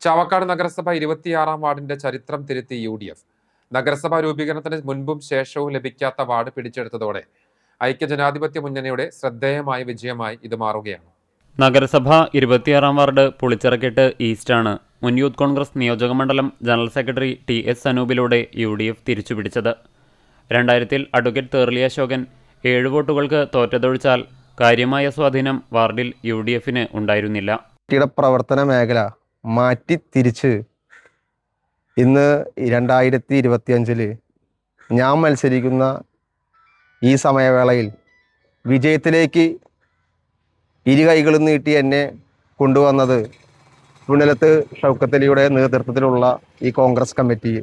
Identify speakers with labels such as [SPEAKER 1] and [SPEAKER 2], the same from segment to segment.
[SPEAKER 1] ചാവക്കാട് നഗരസഭ 26-ാം വാർഡിന്റെ ചരിത്രം തിരുത്തി UDF. നഗരസഭാ രൂപീകരണത്തിന് മുൻപും ശേഷവും ലഭിക്കാത്ത വാർഡ് പിടിച്ചെടുത്തതോടെ ഐക്യജനാധിപത്യ മുന്നണിയുടെ ശ്രദ്ധേയമായ വിജയമായി ഇത് മാറുകയാണ്.
[SPEAKER 2] നഗരസഭ 26-ാം വാർഡ് പുളിച്ചിറക്കെട്ട് ഈസ്റ്റാണ് മുൻ യൂത്ത് കോൺഗ്രസ് നിയോജകമണ്ഡലം ജനറൽ സെക്രട്ടറി TS സനൂപിലൂടെ UDF തിരിച്ചുപിടിച്ചത്. 2000-ൽ അഡ്വക്കേറ്റ് തേർലി അശോകൻ 7 വോട്ടുകൾക്ക് തോറ്റതൊഴിച്ചാൽ കാര്യമായ സ്വാധീനം വാർഡിൽ UDFന് ഉണ്ടായിരുന്നില്ല.
[SPEAKER 3] പ്രവർത്തന മേഖല മാറ്റി തിരിച്ച് ഇന്ന് 2025 ഞാൻ മത്സരിക്കുന്ന ഈ സമയവേളയിൽ വിജയത്തിലേക്ക് ഇരു കൈകളും നീട്ടി എന്നെ കൊണ്ടുവന്നത് പുന്നലത്ത് ഷൗക്കത്ത് അലിയുടെ നേതൃത്വത്തിലുള്ള ഈ കോൺഗ്രസ് കമ്മിറ്റി.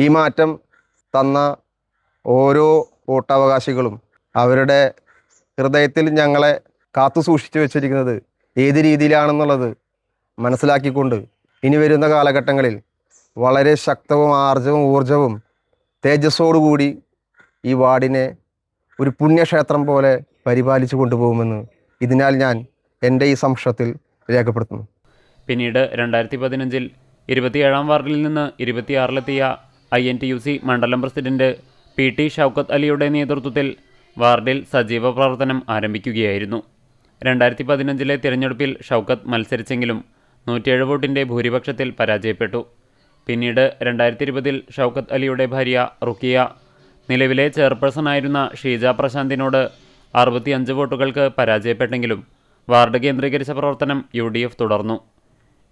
[SPEAKER 3] ഈ മാറ്റം തന്ന ഓരോ വോട്ടവകാശികളും അവരുടെ ഹൃദയത്തിൽ ഞങ്ങളെ കാത്തു സൂക്ഷിച്ചു വെച്ചിരിക്കുന്നത് ഏത് രീതിയിലാണെന്നുള്ളത് മനസ്സിലാക്കിക്കൊണ്ട് ഇനി വരുന്ന കാലഘട്ടങ്ങളിൽ വളരെ ശക്തവും ആർജവും ഊർജവും തേജസ്സോടുകൂടി ഈ വാർഡിനെ ഒരു പുണ്യക്ഷേത്രം പോലെ പരിപാലിച്ചു കൊണ്ടുപോകുമെന്ന് ഇതിനാൽ ഞാൻ എൻ്റെ ഈ സംശയത്തിൽ രേഖപ്പെടുത്തുന്നു.
[SPEAKER 2] പിന്നീട് 2015-ൽ 27-ാം വാർഡിൽ നിന്ന് 26-ലെത്തിയ INTUC മണ്ഡലം പ്രസിഡന്റ് PT ഷൗക്കത്ത് അലിയുടെ നേതൃത്വത്തിൽ വാർഡിൽ സജീവ പ്രവർത്തനം ആരംഭിക്കുകയായിരുന്നു. 2015-ലെ തിരഞ്ഞെടുപ്പിൽ ഷൗക്കത്ത് മത്സരിച്ചെങ്കിലും 107 വോട്ടിൻ്റെ ഭൂരിപക്ഷത്തിൽ പരാജയപ്പെട്ടു. പിന്നീട് 2020-ൽ ഷൗക്കത്ത് അലിയുടെ ഭാര്യ റുക്കിയ നിലവിലെ ചെയർപേഴ്സണായിരുന്ന ഷീജ പ്രശാന്തിനോട് 65 വോട്ടുകൾക്ക് പരാജയപ്പെട്ടെങ്കിലും വാർഡ് കേന്ദ്രീകരിച്ച പ്രവർത്തനം UDF തുടർന്നു.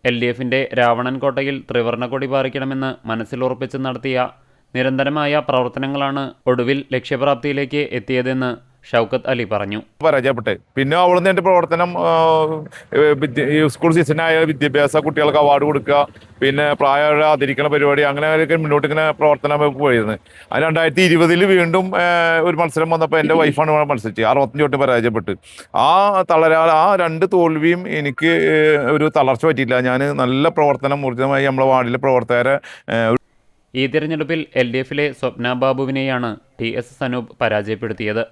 [SPEAKER 2] LDFൻ്റെ രാവണൻ കോട്ടയിൽ ത്രിവർണ്ണ കൊടി പാറിക്കണമെന്ന് മനസ്സിലുറപ്പിച്ച് നടത്തിയ നിരന്തരമായ പ്രവർത്തനങ്ങളാണ് ഒടുവിൽ ലക്ഷ്യപ്രാപ്തിയിലേക്ക് എത്തിയതെന്ന് ഷൗക്കത്ത് അലി പറഞ്ഞു.
[SPEAKER 4] പരാജയപ്പെട്ടെ പിന്നെ അവിടുന്ന് എൻ്റെ പ്രവർത്തനം സ്കൂൾ സീസണായ വിദ്യാഭ്യാസ കുട്ടികൾക്ക് അവാർഡ് കൊടുക്കുക, പിന്നെ പ്രായം ആദരിക്കുന്ന പരിപാടി, അങ്ങനെയൊക്കെ മുന്നോട്ട് ഇങ്ങനെ പ്രവർത്തനം പോയിരുന്നത്. അത് 2020-ൽ വീണ്ടും ഒരു മത്സരം വന്നപ്പോൾ എൻ്റെ വൈഫാണ് മത്സരിച്ച് 65 വോട്ട് പരാജയപ്പെട്ട്. ആ 2 തോൽവിയും എനിക്ക് ഒരു തളർച്ച പറ്റിയില്ല. ഞാൻ നല്ല പ്രവർത്തനം ഊർജിതമായി നമ്മളെ വാർഡിലെ പ്രവർത്തകരെ.
[SPEAKER 2] ഈ തിരഞ്ഞെടുപ്പിൽ LDFലെ സ്വപ്ന ബാബുവിനെയാണ് TS സനൂപ് പരാജയപ്പെടുത്തിയത്.